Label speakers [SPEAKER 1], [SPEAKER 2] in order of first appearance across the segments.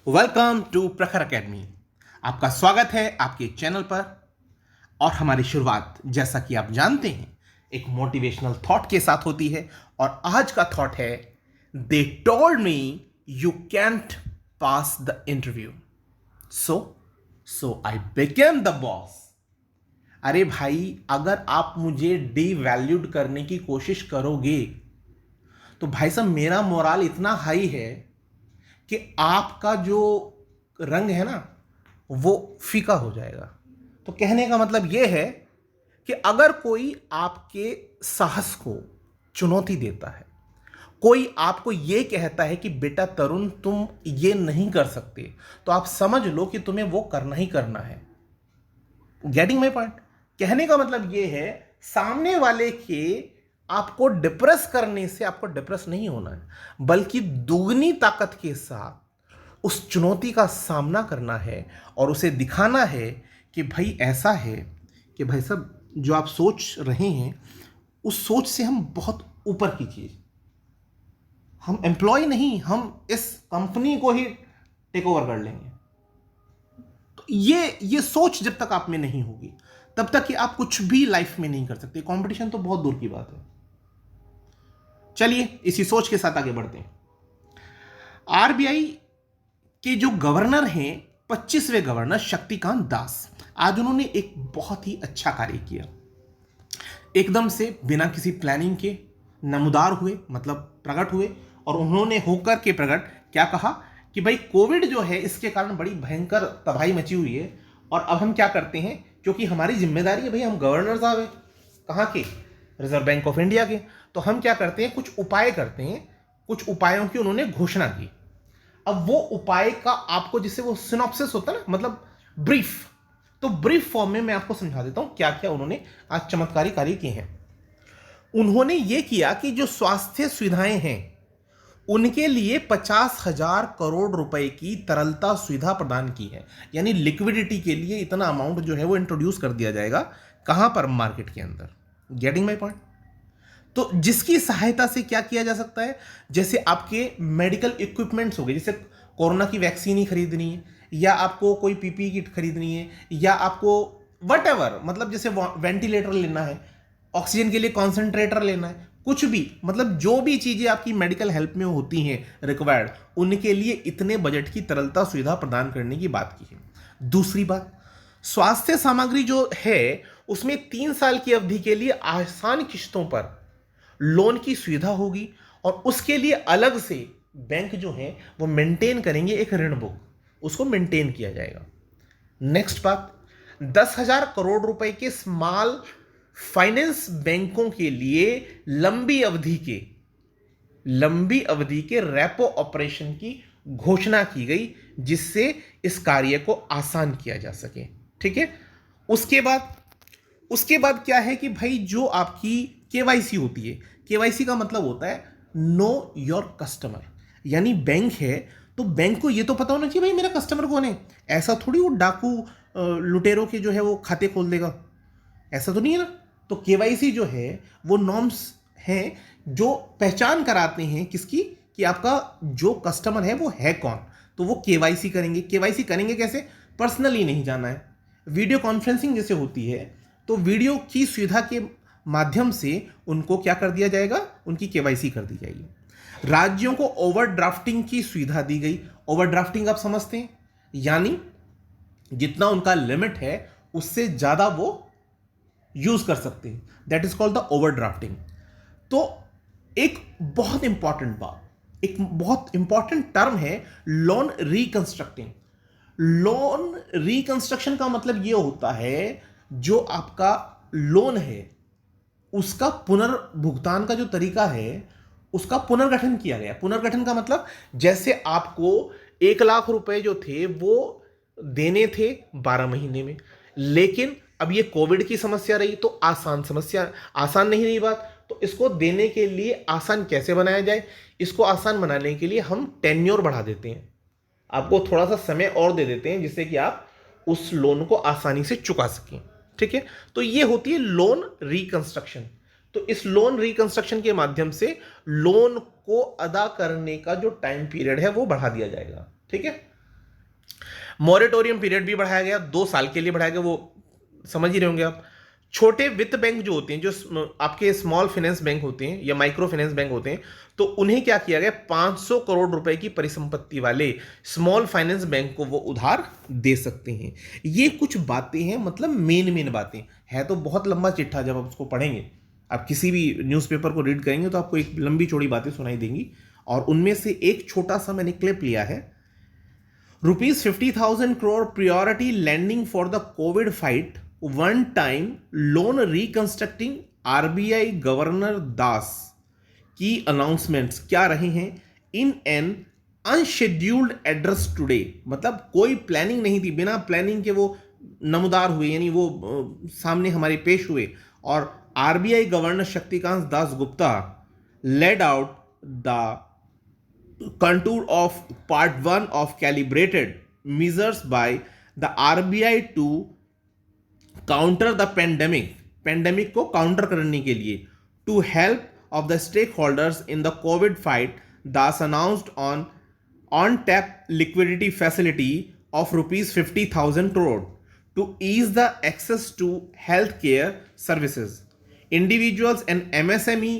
[SPEAKER 1] Welcome to प्रखर academy. आपका स्वागत है आपके चैनल पर। और हमारी शुरुआत जैसा कि आप जानते हैं एक मोटिवेशनल थॉट के साथ होती है। और आज का थॉट है, they told me you can't pass the interview, so I became the boss. अरे भाई, अगर आप मुझे डीवैल्यूड करने की कोशिश करोगे तो भाई साहब मेरा मोराल इतना हाई है कि आपका जो रंग है ना वो फीका हो जाएगा। तो कहने का मतलब यह है कि अगर कोई आपके साहस को चुनौती देता है, कोई आपको यह कहता है कि बेटा तरुण तुम ये नहीं कर सकते, तो आप समझ लो कि तुम्हें वो करना ही करना है। Getting my point? कहने का मतलब यह है, सामने वाले के आपको डिप्रेस करने से आपको डिप्रेस नहीं होना है, बल्कि दुगनी ताकत के साथ उस चुनौती का सामना करना है और उसे दिखाना है कि भाई ऐसा है कि भाई साहब जो आप सोच रहे हैं उस सोच से हम बहुत ऊपर की चीज, हम एम्प्लॉय नहीं, हम इस कंपनी को ही टेक ओवर कर लेंगे। तो ये सोच जब तक आप में नहीं होगी तब तक कि आप कुछ भी लाइफ में नहीं कर सकते। कंपटीशन तो बहुत दूर की बात है। चलिए इसी सोच के साथ आगे बढ़ते हैं। आरबीआई के जो गवर्नर हैं, 25वें गवर्नर शक्तिकांत दास, आज उन्होंने एक बहुत ही अच्छा कार्य किया। एकदम से बिना किसी प्लानिंग के नमूदार हुए, मतलब प्रकट हुए, और उन्होंने होकर के प्रकट क्या कहा कि भाई कोविड जो है इसके कारण बड़ी भयंकर तबाही मची हुई है, और अब हम क्या करते हैं, क्योंकि हमारी जिम्मेदारी है भाई, हम गवर्नर साहब हैं कहाँ के, रिजर्व बैंक ऑफ इंडिया के, तो हम क्या करते हैं, कुछ उपाय करते हैं। कुछ उपायों की उन्होंने घोषणा की। अब वो उपाय का आपको, जिससे वो सिनॉप्सिस होता है ना, मतलब ब्रीफ, तो ब्रीफ फॉर्म में मैं आपको समझा देता हूं क्या क्या उन्होंने आज चमत्कारी कार्य किए हैं। उन्होंने ये किया कि जो स्वास्थ्य सुविधाएं हैं उनके लिए 50,000 करोड़ रुपए की तरलता सुविधा प्रदान की है। यानी लिक्विडिटी के लिए इतना अमाउंट जो है वो इंट्रोड्यूस कर दिया जाएगा। कहां पर? मार्केट के अंदर। Getting my point? तो जिसकी सहायता से क्या किया जा सकता है, जैसे आपके मेडिकल इक्विपमेंट्स हो गए, जैसे कोरोना की वैक्सीन ही खरीदनी है, या आपको कोई पीपी किट खरीदनी है, या आपको वट मतलब जैसे वेंटिलेटर लेना है, ऑक्सीजन के लिए कॉन्सेंट्रेटर लेना है, कुछ भी, मतलब जो भी चीजें आपकी मेडिकल हेल्प में होती हैं रिक्वायर्ड, उनके लिए इतने बजट की तरलता सुविधा प्रदान करने की बात की है। दूसरी बात, स्वास्थ्य सामग्री जो है उसमें 3 साल की अवधि के लिए आसान किश्तों पर लोन की सुविधा होगी, और उसके लिए अलग से बैंक जो है वो मेंटेन करेंगे एक ऋण बुक, उसको मेंटेन किया जाएगा। नेक्स्ट बात, 10,000 करोड़ रुपए के स्मॉल फाइनेंस बैंकों के लिए लंबी अवधि के रेपो ऑपरेशन की घोषणा की गई, जिससे इस कार्य को आसान किया जा सके। ठीक है। उसके बाद क्या है कि भाई जो आपकी केवाईसी होती है, केवाईसी का मतलब होता है नो योर कस्टमर। यानी बैंक है तो बैंक को ये तो पता होना चाहिए भाई मेरा कस्टमर कौन है। ऐसा थोड़ी वो डाकू लुटेरों के जो है वो खाते खोल देगा, ऐसा तो नहीं है ना। तो केवाईसी जो है वो नॉर्म्स हैं जो पहचान कराते हैं किसकी, कि आपका जो कस्टमर है वो है कौन। तो वो केवाईसी करेंगे। केवाईसी करेंगे कैसे? पर्सनली नहीं जाना है, वीडियो कॉन्फ्रेंसिंग जैसे होती है, तो वीडियो की सुविधा के माध्यम से उनको क्या कर दिया जाएगा, उनकी केवाईसी कर दी जाएगी। राज्यों को ओवरड्राफ्टिंग की सुविधा दी गई। ओवरड्राफ्टिंग आप समझते हैं, यानी जितना उनका लिमिट है उससे ज्यादा वो यूज कर सकते हैं, दैट इज कॉल्ड द ओवरड्राफ्टिंग। तो एक बहुत इंपॉर्टेंट बात, एक बहुत इंपॉर्टेंट टर्म है लोन रिकंस्ट्रक्टिंग। लोन रिकंस्ट्रक्शन का मतलब यह होता है जो आपका लोन है उसका पुनर्भुगतान का जो तरीका है उसका पुनर्गठन किया गया। पुनर्गठन का मतलब जैसे आपको 1 लाख रुपए जो थे वो देने थे 12 महीने में, लेकिन अब ये कोविड की समस्या रही तो आसान नहीं रही बात। तो इसको देने के लिए आसान कैसे बनाया जाए, इसको आसान बनाने के लिए हम टेन्योर बढ़ा देते हैं, आपको थोड़ा सा समय और दे देते हैं जिससे कि आप उस लोन को आसानी से चुका सकें। ठीक है। तो ये होती है लोन रिकंस्ट्रक्शन। तो इस लोन रिकंस्ट्रक्शन के माध्यम से लोन को अदा करने का जो टाइम पीरियड है वो बढ़ा दिया जाएगा। ठीक है। मॉरेटोरियम पीरियड भी बढ़ाया गया, 2 साल के लिए बढ़ाया गया, वो समझ ही रहे होंगे आप। छोटे वित्त बैंक जो होते हैं, जो आपके स्मॉल फाइनेंस बैंक होते हैं या माइक्रो फाइनेंस बैंक होते हैं, तो उन्हें क्या किया गया, 500 करोड़ रुपए की परिसंपत्ति वाले स्मॉल फाइनेंस बैंक को वो उधार दे सकते हैं। ये कुछ बातें हैं, मतलब मेन मेन बातें है, तो बहुत लंबा चिट्ठा, जब आप उसको पढ़ेंगे, आप किसी भी न्यूज़पेपर को रीड करेंगे तो आपको एक लंबी चौड़ी बातें सुनाई देंगी, और उनमें से एक छोटा सा मैंने क्लिप लिया है। ₹50,000 crore priority lending for the COVID fight, one time loan reconstructing, RBI governor Das की अनाउंसमेंट्स क्या रहे हैं in an unscheduled address today. मतलब कोई प्लानिंग नहीं थी, बिना प्लानिंग के वो नमदार हुए, यानी वो सामने हमारे पेश हुए, और RBI governor Shaktikanta Das Gupta laid out the contour of part 1 of calibrated measures by the RBI to counter the pandemic को काउंटर करने के लिए, to help of the stakeholders in the COVID fight, thus announced on tap liquidity facility of ₹50,000 crore to ease the access to healthcare services. Individuals and MSME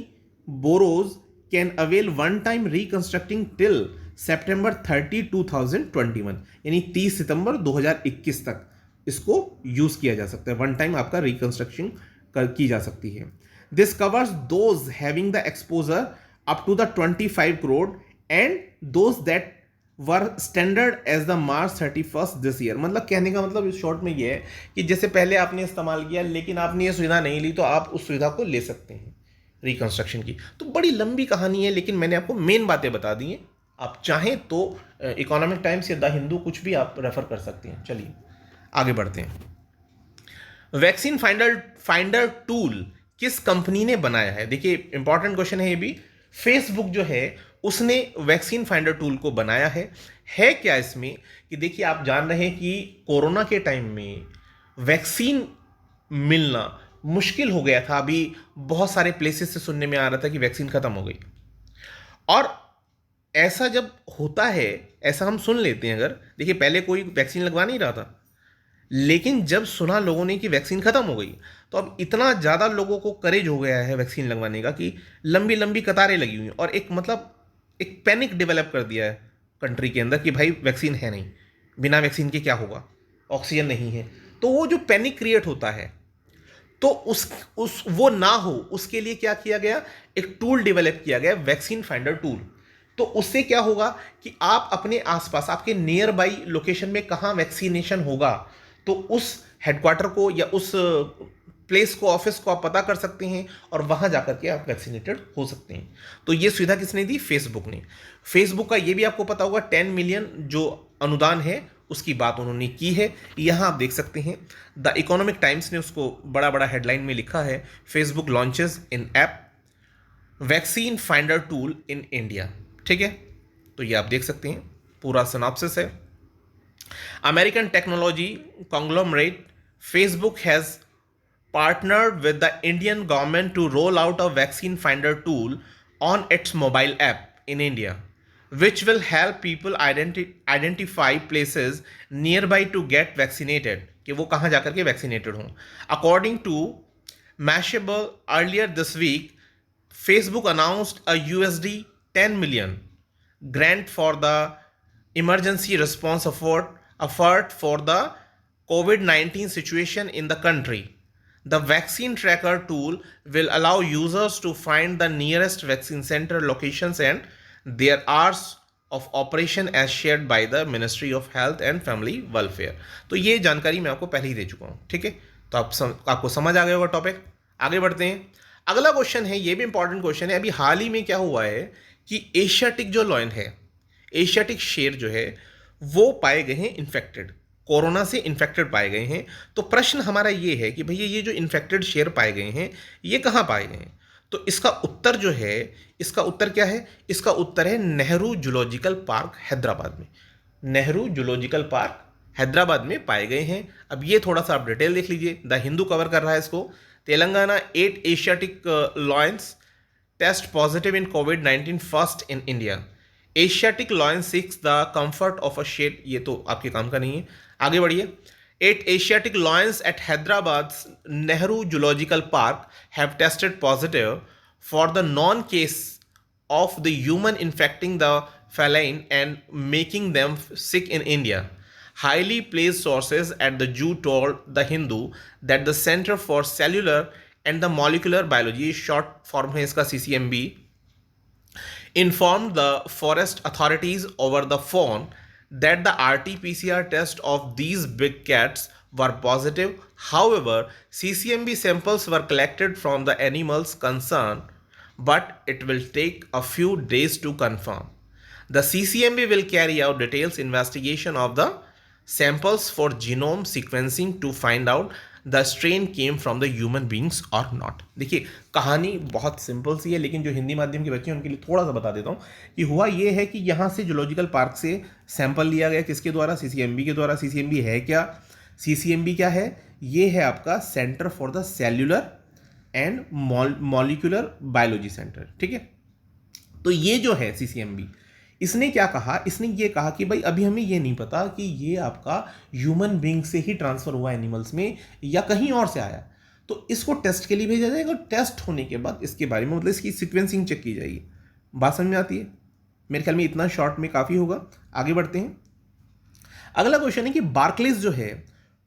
[SPEAKER 1] borrowers can avail one-time reconstructing till September 30, 2021, यानी 30 सितंबर 2021 तक इसको use किया जा सकता है, one time आपका reconstruction की जा सकती है। This covers those having the exposure up to the 25 crore and those that were standard as the March 31 this year. मतलब कहने का मतलब इस शॉर्ट में ये है कि जैसे पहले आपने इस्तेमाल किया लेकिन आपने ये सुविधा नहीं ली, तो आप उस सुविधा को ले सकते हैं रिकंस्ट्रक्शन की। तो बड़ी लंबी कहानी है, लेकिन मैंने आपको मेन बातें बता दी हैं। आप चाहें तो इकोनॉमिक टाइम्स या द हिंदू कुछ भी आप रेफर कर सकते हैं। चलिए आगे बढ़ते हैं। वैक्सीन फाइंडर टूल किस कंपनी ने बनाया है? देखिए इंपॉर्टेंट क्वेश्चन है ये भी। फेसबुक जो है उसने वैक्सीन फाइंडर टूल को बनाया है क्या इसमें कि देखिए आप जान रहे हैं कि कोरोना के टाइम में वैक्सीन मिलना मुश्किल हो गया था। अभी बहुत सारे प्लेसेस से सुनने में आ रहा था कि वैक्सीन खत्म हो गई, और ऐसा जब होता है, ऐसा हम सुन लेते हैं अगर, देखिए पहले कोई वैक्सीन लगवा नहीं रहा था, लेकिन जब सुना लोगों ने कि वैक्सीन खत्म हो गई, तो अब इतना ज़्यादा लोगों को करेज हो गया है वैक्सीन लगवाने का कि लंबी लंबी कतारें लगी हुई हैं, और एक मतलब एक पैनिक डेवलप कर दिया है कंट्री के अंदर कि भाई वैक्सीन है नहीं, बिना वैक्सीन के क्या होगा, ऑक्सीजन नहीं है। तो वो जो पैनिक क्रिएट होता है, तो उस वो ना हो उसके लिए क्या किया गया, एक टूल डेवलप किया गया, वैक्सीन फाइंडर टूल। तो उससे क्या होगा कि आप अपने आसपास, आपके नियर बाई लोकेशन में कहाँ वैक्सीनेशन होगा, तो उस हेडक्वार्टर को या उस प्लेस को, ऑफिस को आप पता कर सकते हैं और वहां जाकर के आप वैक्सीनेटेड हो सकते हैं। तो ये सुविधा किसने दी? फेसबुक ने। फेसबुक का ये भी आपको पता होगा 10 मिलियन जो अनुदान है उसकी बात उन्होंने की है। यहां आप देख सकते हैं द इकोनॉमिक टाइम्स ने उसको बड़ा बड़ा हेडलाइन में लिखा है, Facebook launches in app vaccine finder tool in India. ठीक है, तो ये आप देख सकते हैं, पूरा सिनॉप्सिस है। American technology conglomerate Facebook has partnered with the Indian government to roll out a vaccine finder tool on its mobile app in India, which will help people identify places nearby to get vaccinated, कि वो कहाँ जाकर के vaccinated हों। According to Mashable, earlier this week, Facebook announced a USD 10 million grant for the emergency response effort for the COVID-19 situation in the country. The vaccine tracker tool will allow users to find the nearest vaccine center locations and their hours of operation as shared by the Ministry of Health and Family Welfare. तो ये जानकारी मैं आपको पहले ही दे चुका हूँ। ठीक है, तो आपको समझ आ गया होगा टॉपिक। आगे बढ़ते हैं। अगला क्वेश्चन है, ये भी इंपॉर्टेंट क्वेश्चन है। अभी हाल ही में क्या हुआ है कि एशियाटिक जो लॉयन है, एशियाटिक शेर जो है, वो पाए गए हैं इन्फेक्टेड, कोरोना से इन्फेक्टेड पाए गए हैं। तो प्रश्न हमारा ये है कि भैया ये जो इन्फेक्टेड शेर पाए गए हैं ये कहाँ पाए गए हैं? तो इसका उत्तर जो है, इसका उत्तर क्या है? इसका उत्तर है नेहरू जूलॉजिकल पार्क हैदराबाद में। नेहरू जूलॉजिकल पार्क हैदराबाद में पाए गए हैं। अब ये थोड़ा सा आप डिटेल देख लीजिए, द हिंदू कवर कर रहा है इसको। Telangana 8 Asiatic lions test positive in कोविड-19 first in India. Asiatic lion seeks the comfort of a shade, ये तो आपके काम का नहीं है, आगे बढ़िए। 8 Asiatic lions at Hyderabad's Nehru Zoological Park have tested positive for the non-case of the human infecting the feline and making them sick in India. Highly placed sources at the zoo told The Hindu that the Center for Cellular and the Molecular Biology, short form है इसका CCMB, informed the forest authorities over the phone that the RT-PCR test of these big cats were positive. However, CCMB samples were collected from the animals concerned, but it will take a few days to confirm. The CCMB will carry out detailed investigation of the samples for genome sequencing to find out the strain came from the human beings और not. देखिए कहानी बहुत simple सी है, लेकिन जो हिंदी माध्यम के बच्चे हैं उनके लिए थोड़ा सा बता देता हूँ कि हुआ ये है कि यहाँ से जूलॉजिकल पार्क से सैंपल लिया गया, किसके द्वारा? सीसीएमबी के द्वारा। सीसीएमबी है क्या? सीसीएमबी क्या है? ये है आपका centre for the cellular and molecular biology centre, ठीक है। तो ये जो है सीसीएमबी, इसने क्या कहा? इसने ये कहा कि भाई अभी हमें ये नहीं पता कि ये आपका ह्यूमन बींग से ही ट्रांसफर हुआ एनिमल्स में या कहीं और से आया, तो इसको टेस्ट के लिए भेजा जाएगा। टेस्ट होने के बाद इसके बारे में मतलब इसकी सीक्वेंसिंग चेक की जाएगी। बात समझ में आती है? मेरे ख्याल में इतना शॉर्ट में काफ़ी होगा। आगे बढ़ते हैं। अगला क्वेश्चन है कि बार्कलेस जो है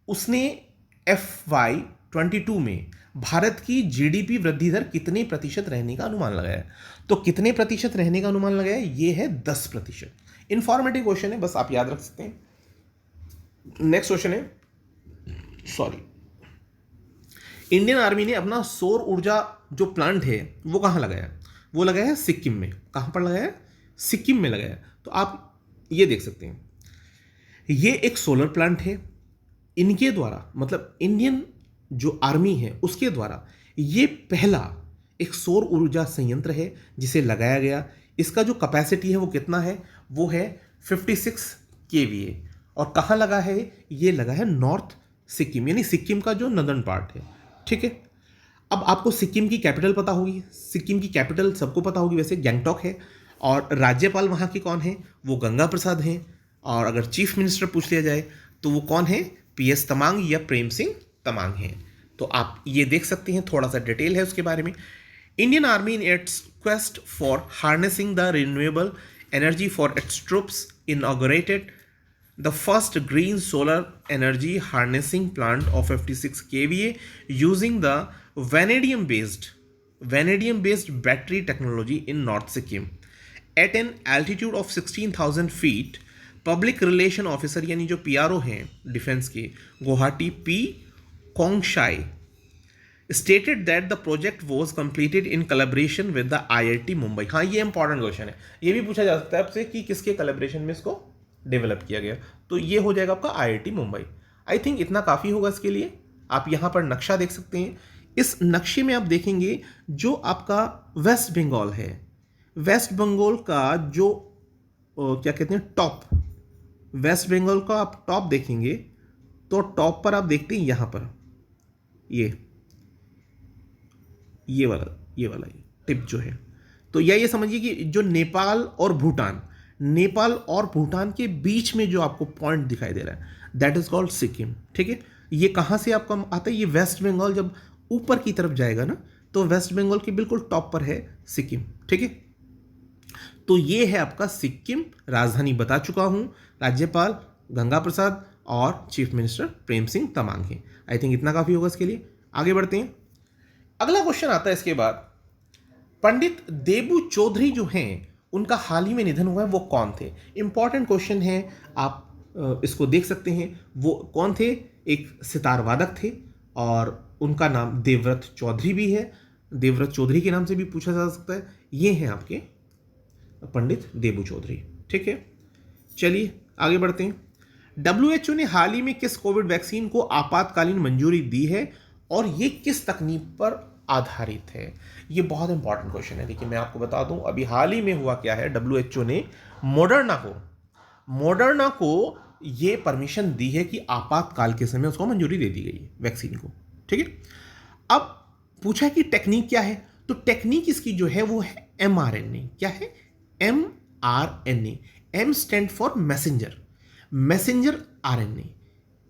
[SPEAKER 1] उसने FY22 में भारत की जीडीपी वृद्धि दर कितने प्रतिशत रहने का अनुमान लगाया? तो कितने प्रतिशत रहने का अनुमान लगाया? ये है 10%। इंफॉर्मेटिव क्वेश्चन है, बस आप याद रख सकते हैं। नेक्स्ट क्वेश्चन है, सॉरी, इंडियन आर्मी ने अपना सौर ऊर्जा जो प्लांट है वो कहाँ लगाया? वो लगाया है सिक्किम में। कहाँ पर लगाया? सिक्किम में लगाया। तो आप ये देख सकते हैं, ये एक सोलर प्लांट है। इनके द्वारा मतलब इंडियन जो आर्मी है उसके द्वारा ये पहला एक सौर ऊर्जा संयंत्र है जिसे लगाया गया। इसका जो कैपेसिटी है वो कितना है? वो है 56 kVA। और कहाँ लगा है? ये लगा है नॉर्थ सिक्किम, यानी सिक्किम का जो नदर्न पार्ट है, ठीक है। अब आपको सिक्किम की कैपिटल पता होगी। सिक्किम की कैपिटल सबको पता होगी वैसे, गैंगटॉक है। और राज्यपाल वहाँ के कौन है? वो गंगा प्रसाद हैं। और अगर चीफ मिनिस्टर पूछ लिया जाए तो वो कौन है? PS तमांग या प्रेम सिंह तमांग हैं। तो आप ये देख सकते हैं, थोड़ा सा डिटेल है उसके बारे में। Indian army in its quest for harnessing the renewable energy for its troops inaugurated the first green solar energy harnessing plant of 56 kVA using the vanadium based battery technology in north Sikkim at an altitude of 16,000 feet. Public relation officer यानी जो PRO हैं defence के, Guwahati P. Kongsai stated that the project was completed in collaboration with the IIT Mumbai. हाँ, ये important question है, ये भी पूछा जा सकता है आपसे कि किसके कोलैबोरेशन में इसको डेवलप किया गया। तो ये हो जाएगा आपका IIT मुंबई। आई थिंक इतना काफ़ी होगा इसके लिए। आप यहाँ पर नक्शा देख सकते हैं। इस नक्शे में आप देखेंगे जो आपका वेस्ट बंगाल है, वेस्ट बंगाल का जो क्या कहते हैं टॉप, वेस्ट बंगाल का आप टॉप देखेंगे तो टॉप पर आप देखते हैं यहाँ पर ये वाला टिप जो है, तो ये समझिए कि जो नेपाल और भूटान के बीच में जो आपको पॉइंट दिखाई दे रहा है दैट इज कॉल्ड सिक्किम, ठीक है। ये कहाँ से आपका आता है? ये वेस्ट बंगाल जब ऊपर की तरफ जाएगा ना तो वेस्ट बंगाल के बिल्कुल टॉप पर है सिक्किम, ठीक है। तो ये है आपका सिक्किम। राजधानी बता चुका हूँ, राज्यपाल गंगा प्रसाद और चीफ मिनिस्टर प्रेम सिंह तमांग हैं। आई थिंक इतना काफ़ी होगा इसके लिए। आगे बढ़ते हैं। अगला क्वेश्चन आता है इसके बाद, पंडित देबू चौधरी जो हैं उनका हाल ही में निधन हुआ है, वो कौन थे? इंपॉर्टेंट क्वेश्चन है, आप इसको देख सकते हैं। वो कौन थे? एक सितार वादक थे और उनका नाम देवव्रत चौधरी भी है। देवव्रत चौधरी के नाम से भी पूछा जा सकता है। ये हैं आपके पंडित देबू चौधरी, ठीक है। चलिए आगे बढ़ते हैं। WHO ने हाल ही में किस कोविड वैक्सीन को आपातकालीन मंजूरी दी है और ये किस तकनीक पर आधारित है? ये बहुत इंपॉर्टेंट क्वेश्चन है। देखिए मैं आपको बता दूं, अभी हाल ही में हुआ क्या है, WHO ने मोडर्ना को ये परमिशन दी है कि आपातकाल के समय उसको मंजूरी दे दी गई है वैक्सीन को, ठीक है। अब पूछा कि टेक्निक क्या है, तो टेक्निक इसकी जो है वो है mRNA। क्या है? mRNA, M stand for messenger, messenger RNA,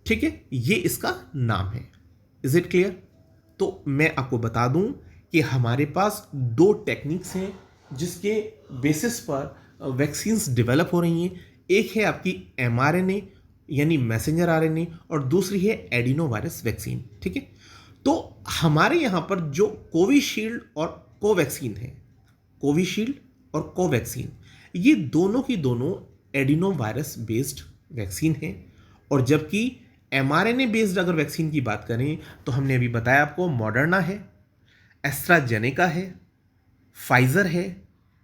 [SPEAKER 1] ठीक है, ये इसका नाम है। Is it clear? तो मैं आपको बता दूं कि हमारे पास दो टेक्निक्स हैं जिसके बेसिस पर वैक्सीन्स डेवलप हो रही हैं। एक है आपकी mRNA यानी मैसेंजर RNA और दूसरी है एडिनो वायरस वैक्सीन, ठीक है। तो हमारे यहाँ पर जो कोविशील्ड और कोवैक्सीन है, कोविशील्ड और कोवैक्सीन, ये दोनों की दोनों एडिनो वायरस बेस्ड वैक्सीन है। और जबकि mRNA बेस्ड अगर वैक्सीन की बात करें तो हमने अभी बताया आपको, मॉडर्ना है, एस्ट्राजेनेका है, फाइजर है।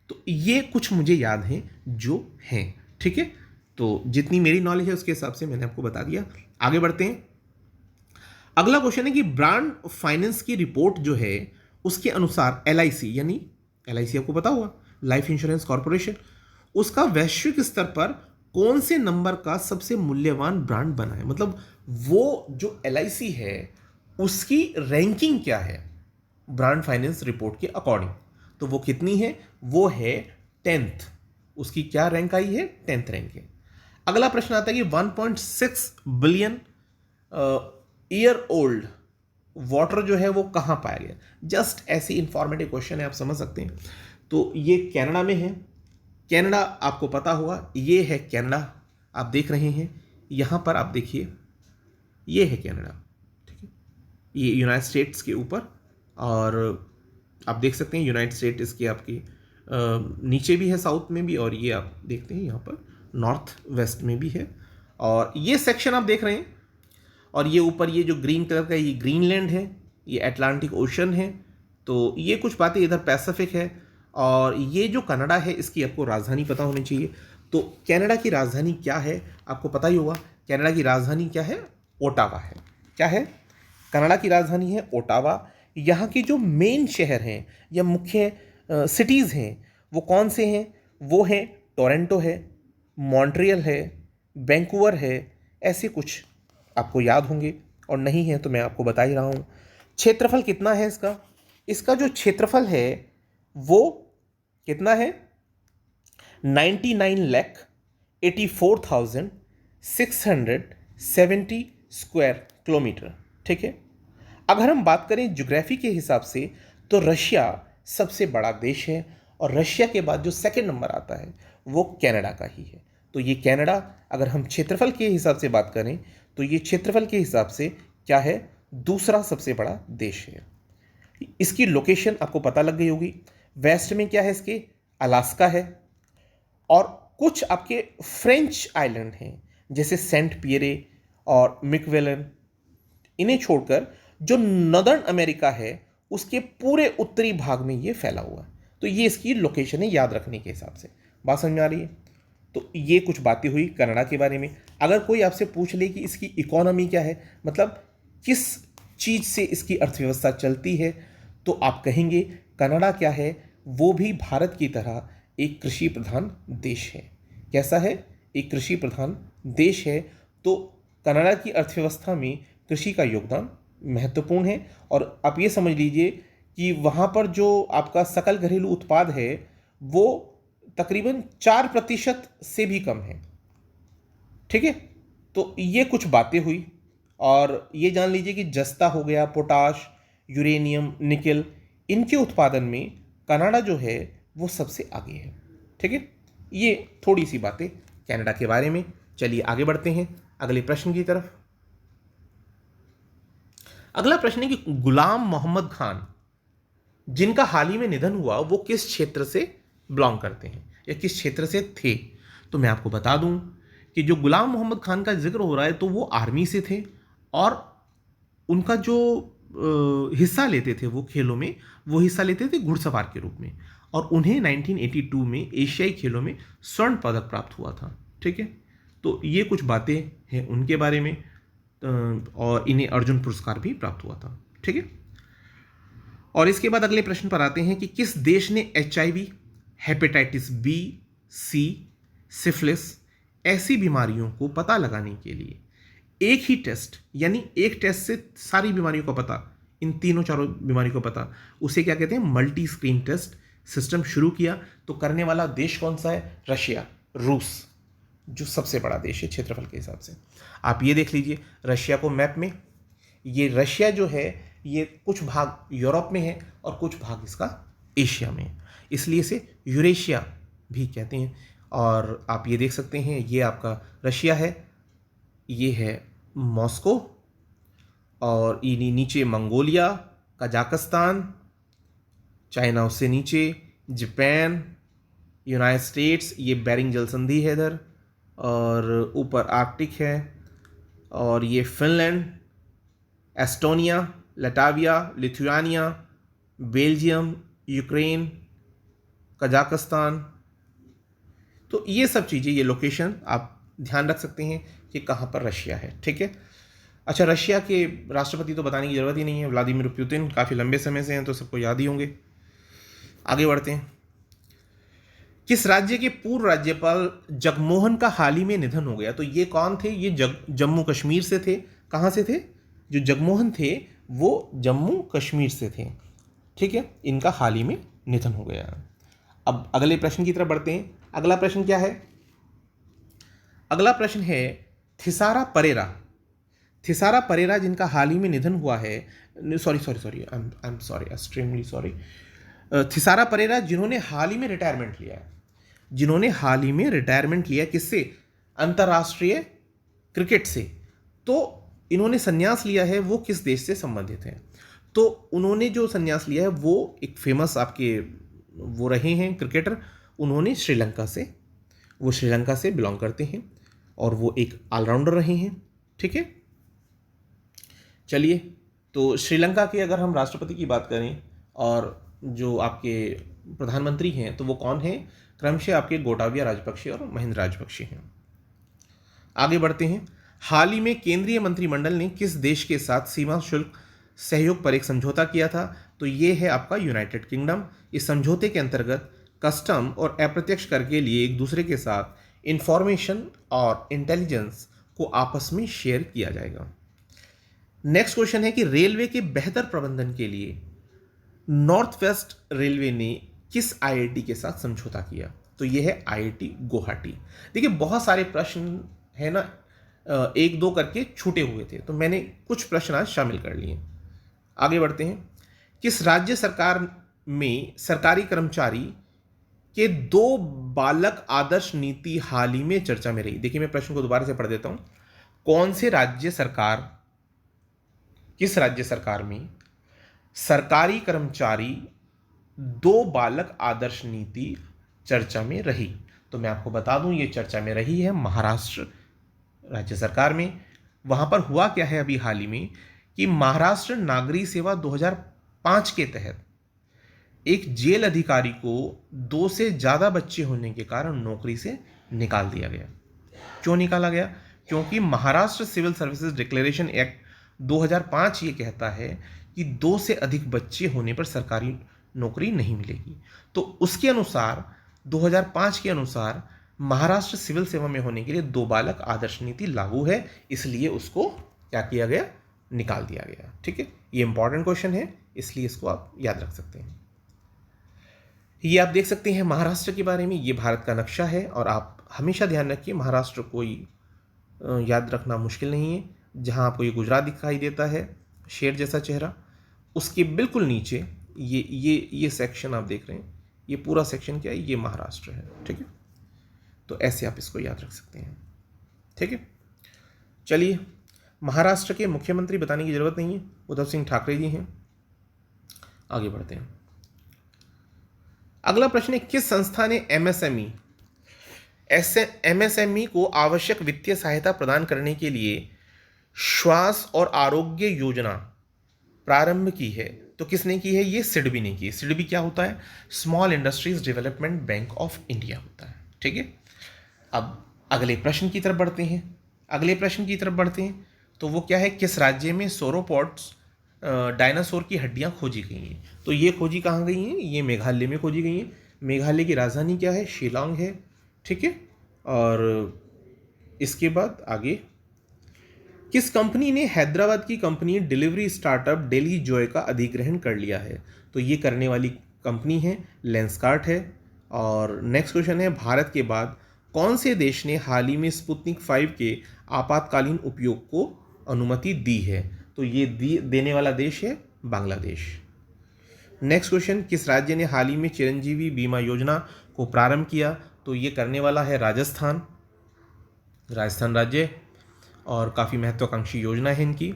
[SPEAKER 1] तो ये कुछ मुझे याद हैं जो हैं, ठीक है। तो जितनी मेरी नॉलेज है उसके हिसाब से मैंने आपको बता दिया। आगे बढ़ते हैं। अगला क्वेश्चन है कि ब्रांड फाइनेंस की रिपोर्ट जो है उसके अनुसार LIC, यानी LIC आपको पता होगा, लाइफ इंश्योरेंस कॉर्पोरेशन, उसका वैश्विक स्तर पर कौन से नंबर का सबसे मूल्यवान ब्रांड बना है। मतलब वो जो LIC है उसकी रैंकिंग क्या है ब्रांड फाइनेंस रिपोर्ट के अकॉर्डिंग। तो वो कितनी है? वो है 10th। उसकी क्या रैंक आई है? 10th रैंक है। अगला प्रश्न आता है कि 1.6 बिलियन ईयर ओल्ड वाटर जो है वो कहां पाया गया। जस्ट ऐसी इंफॉर्मेटिव क्वेश्चन है, आप समझ सकते हैं। तो ये कनाडा में है। कनाडा आपको पता होगा, ये है कनाडा, आप देख रहे हैं यहां पर, आप देखिए ये है कनाडा, ठीक है। ये यूनाइटेड स्टेट्स के ऊपर, और आप देख सकते हैं यूनाइटेड स्टेट इसके आपके नीचे भी है, साउथ में भी, और ये आप देखते हैं यहाँ पर नॉर्थ वेस्ट में भी है। और ये सेक्शन आप देख रहे हैं, और ये ऊपर ये जो ग्रीन कलर का, ये ग्रीनलैंड है, ये अटलांटिक ओशन है। तो ये कुछ बातें, इधर पैसिफिक है। और ये जो कनाडा है इसकी आपको राजधानी पता होनी चाहिए। तो कनाडा की राजधानी क्या है आपको पता ही होगा। कनाडा की राजधानी क्या है? ओटावा है। क्या है? कनाडा की राजधानी है ओटावा। यहाँ की जो मेन शहर हैं या मुख्य सिटीज़ हैं वो कौन से हैं? वो हैं टोरंटो है, मॉन्ट्रियल है, वैंकूवर है। ऐसे कुछ आपको याद होंगे, और नहीं है तो मैं आपको बता ही रहा हूँ। क्षेत्रफल कितना है इसका? इसका जो क्षेत्रफल है वो कितना है? 99,84,670 स्क्वायर किलोमीटर, ठीक है। अगर हम बात करें ज्योग्राफी के हिसाब से तो रशिया सबसे बड़ा देश है, और रशिया के बाद जो सेकंड नंबर आता है वो कनाडा का ही है। तो ये कनाडा, अगर हम क्षेत्रफल के हिसाब से बात करें तो ये क्षेत्रफल के हिसाब से क्या है? दूसरा सबसे बड़ा देश है। इसकी लोकेशन आपको पता लग गई होगी। वेस्ट में क्या है इसके? अलास्का है। और कुछ आपके फ्रेंच आइलैंड हैं जैसे सेंट पियरे और मिकवेलन। इन्हें छोड़कर जो नॉर्दर्न अमेरिका है उसके पूरे उत्तरी भाग में ये फैला हुआ है। तो ये इसकी लोकेशन है याद रखने के हिसाब से। बात समझ में आ रही है? तो ये कुछ बातें हुई कनाडा के बारे में। अगर कोई आपसे पूछ ले कि इसकी इकोनॉमी क्या है, मतलब किस चीज़ से इसकी अर्थव्यवस्था चलती है, तो आप कहेंगे कनाडा क्या है? वो भी भारत की तरह एक कृषि प्रधान देश है। कैसा है? एक कृषि प्रधान देश है। तो कनाडा की अर्थव्यवस्था में कृषि का योगदान महत्वपूर्ण है। और आप ये समझ लीजिए कि वहाँ पर जो आपका सकल घरेलू उत्पाद है वो तकरीबन 4% से भी कम है, ठीक है। तो ये कुछ बातें हुई। और ये जान लीजिए कि जस्ता हो गया, पोटाश, यूरेनियम, निकेल, इनके उत्पादन में कनाडा जो है वो सबसे आगे है, ठीक है। ये थोड़ी सी बातें कनाडा के बारे में। चलिए आगे बढ़ते हैं अगले प्रश्न की तरफ। अगला प्रश्न है कि गुलाम मोहम्मद खान जिनका हाल ही में निधन हुआ वो किस क्षेत्र से बिलोंग करते हैं या किस क्षेत्र से थे। तो मैं आपको बता दूं कि जो गुलाम मोहम्मद खान का जिक्र हो रहा है तो वो आर्मी से थे, और उनका जो हिस्सा लेते थे वो खेलों में, वो हिस्सा लेते थे घुड़सवार के रूप में, और उन्हें 1982 में एशियाई खेलों में स्वर्ण पदक प्राप्त हुआ था, ठीक है। तो ये कुछ बातें हैं उनके बारे में। और इन्हें अर्जुन पुरस्कार भी प्राप्त हुआ था, ठीक है। और इसके बाद अगले प्रश्न पर आते हैं कि किस देश ने HIV, hepatitis B, C, syphilis ऐसी बीमारियों को पता लगाने के लिए एक ही टेस्ट, यानी एक टेस्ट से सारी बीमारियों का पता, इन तीनों चारों बीमारियों का पता, उसे क्या कहते हैं? मल्टी स्क्रीन टेस्ट सिस्टम शुरू किया, तो करने वाला देश कौन सा है? रशिया, रूस, जो सबसे बड़ा देश है क्षेत्रफल के हिसाब से। आप ये देख लीजिए रशिया को मैप में, ये रशिया जो है ये कुछ भाग यूरोप में है और कुछ भाग इसका एशिया में है, इसलिए इसे यूरेशिया भी कहते हैं। और आप ये देख सकते हैं ये आपका रशिया है, ये है मॉस्को, और इन्हीं नीचे मंगोलिया, कजाकिस्तान, चाइना उससे नीचे, जापान, यूनाइटेड स्टेट्स, ये बेरिंग जल संधि है इधर, और ऊपर आर्कटिक है, और ये Finland, Estonia, Latvia, Lithuania, Belgium, Ukraine, Kazakhstan. तो ये सब चीज़ें, ये लोकेशन आप ध्यान रख सकते हैं कि कहाँ पर रशिया है, ठीक है। अच्छा, रशिया के राष्ट्रपति तो बताने की ज़रूरत ही नहीं है, व्लादिमीर पुतिन, काफ़ी लंबे समय से हैं तो सबको याद ही होंगे। आगे बढ़ते हैं। किस राज्य के पूर्व राज्यपाल जगमोहन का हाल ही में निधन हो गया? तो ये कौन थे? ये जम्मू कश्मीर से थे। कहाँ से थे? जो जगमोहन थे वो जम्मू कश्मीर से थे, ठीक है। इनका हाल ही में निधन हो गया। अब अगले प्रश्न की तरफ बढ़ते हैं। अगला प्रश्न क्या है? अगला प्रश्न है थिसारा परेरा। थिसारा परेरा जिनका हाल ही में निधन हुआ है, I am sorry, extremely sorry. Thisara Perera जिन्होंने हाल ही में रिटायरमेंट लिया है, जिन्होंने हाल ही में रिटायरमेंट लिया किससे? अंतर्राष्ट्रीय क्रिकेट से। तो इन्होंने संन्यास लिया है, वो किस देश से संबंधित हैं? तो उन्होंने जो संन्यास लिया है वो एक फेमस आपके वो रहे हैं क्रिकेटर, उन्होंने श्रीलंका से, वो श्रीलंका से बिलोंग करते हैं और वो एक ऑलराउंडर रहे हैं, ठीक है। चलिए, तो श्रीलंका के अगर हम राष्ट्रपति की बात करें और जो आपके प्रधानमंत्री हैं तो वो कौन हैं? क्रमशः आपके गोटाबया राजपक्षे और महिंद्र राजपक्षे हैं। आगे बढ़ते हैं। हाल ही में केंद्रीय मंत्रिमंडल ने किस देश के साथ सीमा शुल्क सहयोग पर एक समझौता किया था? तो ये है आपका यूनाइटेड किंगडम। इस समझौते के अंतर्गत कस्टम और अप्रत्यक्ष कर के लिए एक दूसरे के साथ इंफॉर्मेशन और इंटेलिजेंस को आपस में शेयर किया जाएगा। नेक्स्ट क्वेश्चन है कि रेलवे के बेहतर प्रबंधन के लिए नॉर्थ वेस्ट रेलवे ने किस आईआईटी के साथ समझौता किया? तो यह है आईआईटी गुवाहाटी। देखिए बहुत सारे प्रश्न है ना, एक दो करके छूटे हुए थे तो मैंने कुछ प्रश्न आज शामिल कर लिए। आगे बढ़ते हैं। किस राज्य सरकार में सरकारी कर्मचारी के 2 बालक आदर्श नीति हाल ही में चर्चा में रही? देखिए मैं प्रश्न को दोबारा से पढ़ देता हूं। कौन से राज्य सरकार, किस राज्य सरकार में सरकारी कर्मचारी 2 बालक आदर्श नीति चर्चा में रही? तो मैं आपको बता दूं ये चर्चा में रही है महाराष्ट्र राज्य सरकार में। वहां पर हुआ क्या है अभी हाल ही में कि महाराष्ट्र नागरिक सेवा 2005 के तहत एक जेल अधिकारी को 2 से ज़्यादा बच्चे होने के कारण नौकरी से निकाल दिया गया। क्यों निकाला गया? क्योंकि Maharashtra civil services declaration act 2005 ये कहता है कि 2 से अधिक बच्चे होने पर सरकारी नौकरी नहीं मिलेगी। तो उसके अनुसार 2005 के अनुसार महाराष्ट्र सिविल सेवा में होने के लिए 2 बालक आदर्श नीति लागू है, इसलिए उसको क्या किया गया? निकाल दिया गया, ठीक है। ये इंपॉर्टेंट क्वेश्चन है इसलिए इसको आप याद रख सकते हैं। ये आप देख सकते हैं महाराष्ट्र के बारे में, ये भारत का नक्शा है और आप हमेशा ध्यान रखिए महाराष्ट्र कोई याद रखना मुश्किल नहीं है। जहां आपको ये गुजरात दिखाई देता है शेर जैसा चेहरा, उसके बिल्कुल नीचे ये सेक्शन आप देख रहे हैं, ये पूरा सेक्शन क्या है? ये महाराष्ट्र है, ठीक है। तो ऐसे आप इसको याद रख सकते हैं, ठीक है। चलिए, महाराष्ट्र के मुख्यमंत्री बताने की जरूरत नहीं है, उद्धव सिंह ठाकरे जी हैं। आगे बढ़ते हैं। अगला प्रश्न है किस संस्था ने एमएसएमई को आवश्यक वित्तीय सहायता प्रदान करने के लिए श्वास और आरोग्य योजना प्रारंभ की है? तो किसने की है? ये सिडबी ने की। सिडबी क्या होता है? Small industries development bank of India होता है, ठीक है। अब अगले प्रश्न की तरफ बढ़ते हैं। अगले प्रश्न की तरफ बढ़ते हैं तो वो क्या है? किस राज्य में सोरोपॉड्स डायनासोर की हड्डियां खोजी गई हैं? तो ये खोजी कहाँ गई हैं? ये मेघालय में खोजी गई हैं। मेघालय की राजधानी क्या है? शिलांग है, ठीक है। और इसके बाद आगे, किस कंपनी ने हैदराबाद की company delivery startup daily Joy का अधिग्रहण कर लिया है? तो ये करने वाली कंपनी है लेंसकार्ट है। और नेक्स्ट क्वेश्चन है, भारत के बाद कौन से देश ने हाल ही में स्पुतनिक 5 के आपातकालीन उपयोग को अनुमति दी है? तो ये देने वाला देश है बांग्लादेश। नेक्स्ट क्वेश्चन, किस राज्य ने हाल ही में चिरंजीवी बीमा योजना को प्रारंभ किया? तो ये करने वाला है राजस्थान राज्य, और काफ़ी महत्वाकांक्षी योजना है इनकी।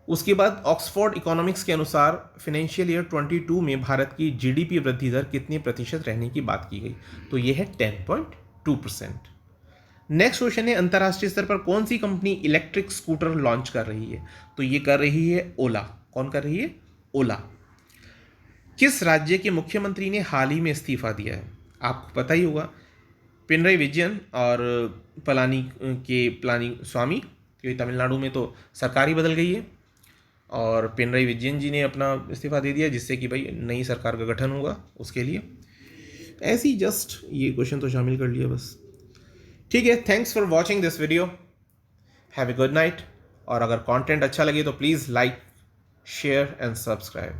[SPEAKER 1] उसके बाद ऑक्सफोर्ड इकोनॉमिक्स के अनुसार फाइनेंशियल ईयर 22 में भारत की जीडीपी वृद्धि दर कितने प्रतिशत रहने की बात की गई? तो ये है 10.2%। नेक्स्ट क्वेश्चन है, अंतर्राष्ट्रीय स्तर पर कौन सी कंपनी इलेक्ट्रिक स्कूटर लॉन्च कर रही है? तो ये कर रही है ओला। कौन कर रही है? ओला। किस राज्य के मुख्यमंत्री ने हाल ही में इस्तीफा दिया है? आपको पता ही होगा, पिनरई विजयन और पलानी स्वामी, क्योंकि तमिलनाडु में तो सरकार ही बदल गई है और पिनरई विजयन जी ने अपना इस्तीफा दे दिया, जिससे कि भाई नई सरकार का गठन होगा उसके लिए। ऐसे ही जस्ट ये क्वेश्चन तो शामिल कर लिया बस। ठीक है, thanks for watching this video, have a good night. और अगर कंटेंट अच्छा लगे तो please like, share and subscribe.